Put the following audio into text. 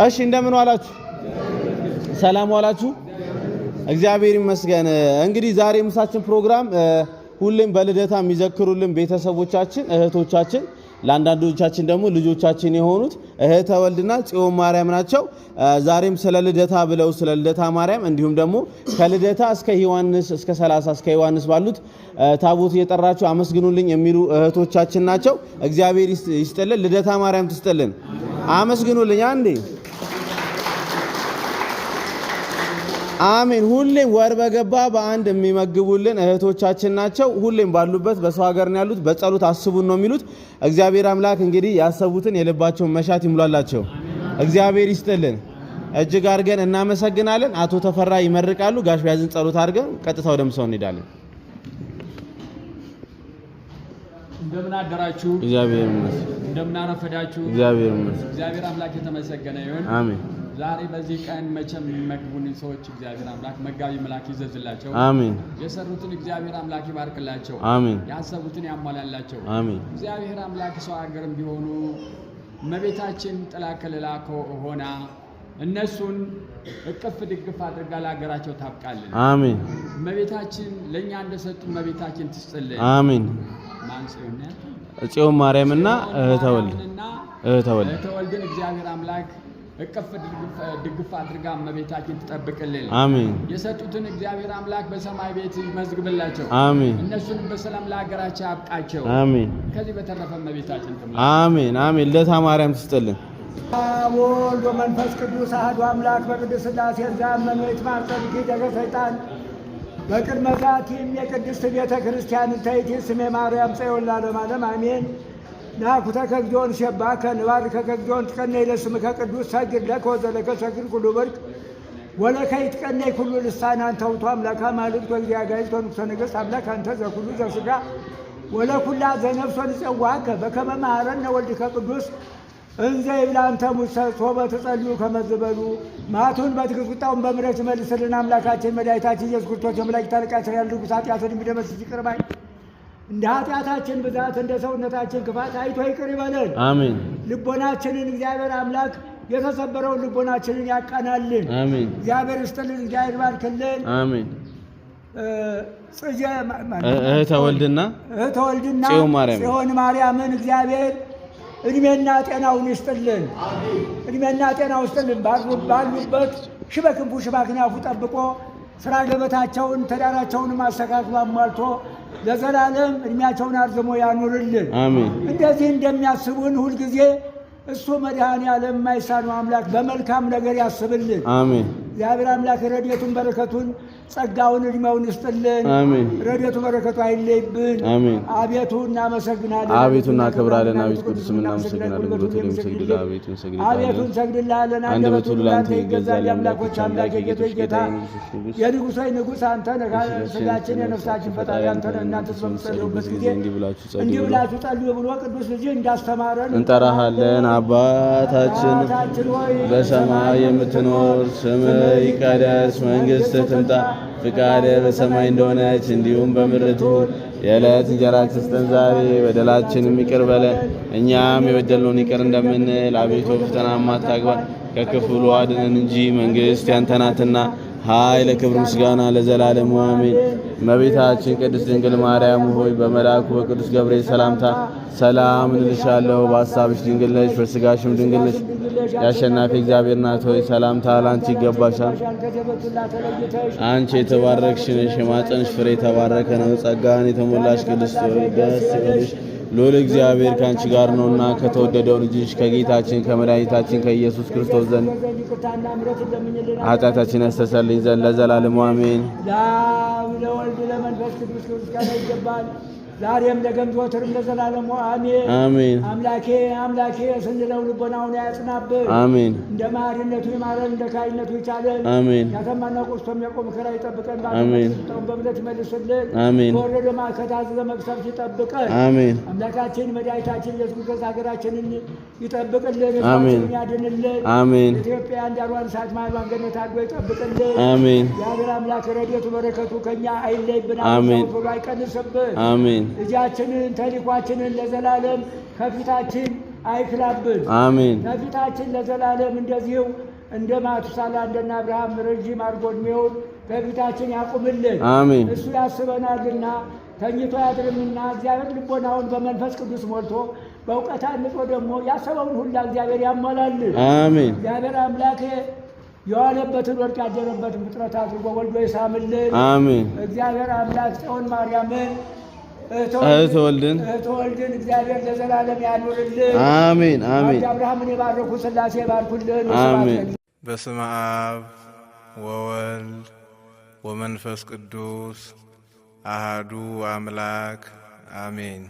እሺ እንደምን ዋላችሁ? ሰላም ዋላችሁ? እግዚአብሔር ይመስገን። እንግዲህ ዛሬ ምሳችን ፕሮግራም ሁሌም በልደታ የሚዘክሩልን ቤተሰቦቻችን እህቶቻችን ለአንዳንዶቻችን ደግሞ ልጆቻችን የሆኑት እህተ ወልድና ጽዮን ማርያም ናቸው። ዛሬም ስለ ልደታ ብለው ስለ ልደታ ማርያም እንዲሁም ደግሞ ከልደታ እስከ ዮሐንስ እስከ 30 እስከ ዮሐንስ ባሉት ታቦት እየጠራችሁ አመስግኑልኝ የሚሉ እህቶቻችን ናቸው። እግዚአብሔር ይስጥልን፣ ልደታ ማርያም ትስጥልን። አመስግኑልኝ አንዴ። አሜን። ሁሌም ወር በገባ በአንድ የሚመግቡልን እህቶቻችን ናቸው። ሁሌም ባሉበት በሰው ሀገር ነው ያሉት። በጸሎት አስቡን ነው የሚሉት። እግዚአብሔር አምላክ እንግዲህ ያሰቡትን የልባቸውን መሻት ይሙላላቸው። እግዚአብሔር ይስጥልን። እጅግ አድርገን እናመሰግናለን። አቶ ተፈራ ይመርቃሉ። ጋሽ ቢያዝን ጸሎት አድርገን ቀጥታ ወደ ምሳው እንሄዳለን። እንደምን አደራችሁ? እግዚአብሔር ይመስገን። እንደምን አረፈዳችሁ? እግዚአብሔር ይመስገን። እግዚአብሔር አምላክ የተመሰገነ ይሁን። አሜን። ዛሬ በዚህ ቀን መቼም የሚመግቡን ሰዎች እግዚአብሔር አምላክ መጋቢ መልአክ ይዘዝላቸው። አሜን። የሰሩትን እግዚአብሔር አምላክ ይባርክላቸው። አሜን። ያሰቡትን ያሟላላቸው። አሜን። እግዚአብሔር አምላክ ሰው ሀገርም ቢሆኑ እመቤታችን ጥላ ከለላ ሆና እነሱን እቅፍ ድግፍ አድርጋ ለሀገራቸው ታብቃልን። አሜን። እመቤታችን ለእኛ እንደሰጡ እመቤታችን ትስጥልን። አሜን። ማን ጽዮን? ጽዮን ማርያምና እህተ ወልድን እግዚአብሔር አምላክ እቅፍ ድግፍ አድርጋ እመቤታችን ትጠብቅልን። አሜን። የሰጡትን እግዚአብሔር አምላክ በሰማይ ቤት ይመዝግብላቸው። አሜን። እነሱንም በሰላም ለሀገራቸው ያብቃቸው። አሜን። ከዚህ በተረፈ እመቤታችን ትምላ። አሜን። አሜን። ልደታ ማርያም ትስጥልን። አብ ወወልድ ወመንፈስ ቅዱስ አሐዱ አምላክ በቅድስት ሥላሴ ዘአመኑ ይትማጸን ደገ ሰይጣን በቅድመ ዛቲም የቅድስት ቤተ ክርስቲያን ተይቲ ስሜ ማርያም ጽዮን ለዓለመ ዓለም አሜን። ናኩተ ከግዚኦን ሸባከ ንባርከ ከግዚኦን ትቀነይ ለስምከ ቅዱስ ሰግድ ለከ ወዘለከ ሰግድ ኩሉ ብርክ ወለከ ይትቀነይ ኩሉ ልሳን አንተ ውእቱ አምላከ አማልክት ወእግዚአ ጋይዝት ወንጉሠ ነገሥት አምላክ አንተ ዘኩሉ ዘሥጋ ወለኩላ ዘነፍስ ወንፄዋከ በከመ መሐረነ ወልድከ ቅዱስ እንዘ ይብላ አንተ ሙሴ ሶበ ትጸልዩ ከመ ዝበሉ ማቱን በትዕግሥት ቁጣውን በምሕረት ይመልስልን። አምላካችን መድኃኒታችን ኢየሱስ ክርስቶስ የመላእክት አለቃ ያሰሪያል ንጉሥ ኃጢአትን የሚደመስስ ይቅር ባይ እንደ ኃጢአታችን ብዛት እንደ ሰውነታችን ክፋት አይቶ ይቅር ይበለን። አሜን። ልቦናችንን እግዚአብሔር አምላክ የተሰበረውን ልቦናችንን ያቃናልን። አሜን። እግዚአብሔር ይስጥልን። እግዚአብሔር ባርክልን። አሜን። እህተ ወልድና ጽዮን ማርያምን እግዚአብሔር እድሜና ጤናውን ይስጥልን። እድሜና ጤናውን ይስጥልን። ባሉበት ሽበክንፉ ሽባክንያፉ ጠብቆ ስራ ገበታቸውን ተዳራቸውን ማስተካክሎ አሟልቶ ለዘላለም እድሜያቸውን አርዝሞ ያኑርልን። አሜን። እንደዚህ እንደሚያስቡን ሁልጊዜ እሱ መድኃኔዓለም የማይሳነው አምላክ በመልካም ነገር ያስብልን። አሜን። እግዚአብሔር አምላክ ረድኤቱን በረከቱን ጸጋውን እድሜውን ይስጥልን። አሜን። ረድኤቱ በረከቱ አይለይብን። አሜን። አቤቱ እናመሰግናለን። አቤቱ እናከብራለን። አቤቱ ቅዱስም እናመሰግናለን። ብሎት ለምሰግድልህ አቤቱ እንሰግድልሃለን። አንደበቱ ላንተ ይገዛል። የአምላኮች አምላክ የጌቶች ጌታ የንጉሶች ንጉሥ አንተ ነህ። ስጋችን የነፍሳችን ፈጣሪ አንተ ነህ። እናንተስ በምትጸልዩበት ጊዜ እንዲህ ብላችሁ ጸልዩ ብሎ ቅዱስ ልጅ እንዳስተማረን እንጠራሃለን። አባታችን ሆይ በሰማይ የምትኖር ስምህ ይቀደስ፣ መንግሥትህ ትምጣ፣ ፍቃድህ በሰማይ እንደሆነች እንዲሁም በምድር ትሁን። የዕለት እንጀራችንን ስጠን ዛሬ፣ በደላችንን ይቅር በለን እኛም የበደልነውን ይቅር እንደምንል፣ አቤቱ ፈተናም አታግባን ከክፉ አድነን እንጂ መንግሥት ያንተ ናትና ኃይል፣ ክብር፣ ምስጋና ለዘላለሙ አሜን። እመቤታችን ቅድስት ድንግል ማርያም ሆይ በመልአኩ በቅዱስ ገብርኤል ሰላምታ ሰላም እንልሻለሁ። በሐሳብሽ ድንግል ነሽ፣ በሥጋሽም ድንግል ነሽ። የአሸናፊ እግዚአብሔር እናት ሆይ ሰላምታ ለአንቺ ይገባሻል። አንቺ የተባረክሽ ነሽ፣ የማኅፀንሽ ፍሬ የተባረከ ነው። ጸጋን የተሞላሽ ቅድስት ሆይ ደስ ይበልሽ፣ ልዑል እግዚአብሔር ከአንቺ ጋር ነውና ከተወደደው ልጅሽ ከጌታችን ከመድኃኒታችን ከኢየሱስ ክርስቶስ ዘንድ ኃጢአታችን ያስተሰርይልን ዘንድ ለዘላለሙ አሜን። ለአብ ለወልድ ለመንፈስ ቅዱስ ምስጋና ይገባል፣ ዛሬም ነገም ዘወትርም ለዘላለሙ አሜን። አሜን። አምላኬ ስንለው ልቦናውን ያጽናብን። አሜን። እንደ መሐሪነቱ ይማረን፣ እንደ ካይነቱ ይቻለን። አሜን። ያተማና ቆስቶም ያቆም ከራ ይጠብቀን። አሜን። በእምነት ይመልስልን። አሜን። ከወረደ ከታዘዘ መቅሰፍት ይጠብቀን። አሜን። አምላካችን መድኃኒታችን ኢየሱስ ክርስቶስ ሀገራችንን ይጠብቅልን፣ አሜን። ያድንልን። አሜን። ኢትዮጵያ ዳሯን እሳት ማዕበል ገነት አድርጎ ይጠብቅልን። አሜን። የአገር አምላክ ረድኤቱ በረከቱ ከኛ አይለይብን፣ አሜን። አይቀንስብን። አሜን። ልጃችንን ተልኳችንን ለዘላለም ከፊታችን አይክላብን። አሜን። ከፊታችን ለዘላለም እንደዚሁ እንደ ማቱሳላ እንደና አብርሃም ረዥም አድርጎ ዕድሜውን ከፊታችን ያቁምልን። አሜን። እሱ ያስበናልና ተኝቶ ያድርምና እግዚአብሔር ልቦናውን በመንፈስ ቅዱስ ሞልቶ በእውቀት አንጾ ደግሞ ያሰበውን ሁላ እግዚአብሔር ያሟላልን። አሜን። እግዚአብሔር አምላክ የዋለበትን ወርቅ ያደረበትን ፍጥረት አድርጎ ወልዶ ይሳምልን። አሜን። እግዚአብሔር አምላክ ጽዮን ማርያምን እህተ ወልድን እግዚአብሔር ለዘላለም ያኑርልን። አሜን። አሜን። አብርሃምን የባረኩ ሥላሴ ባርኩልን። አሜን። በስመ አብ ወወልድ ወመንፈስ ቅዱስ አሃዱ አምላክ አሜን።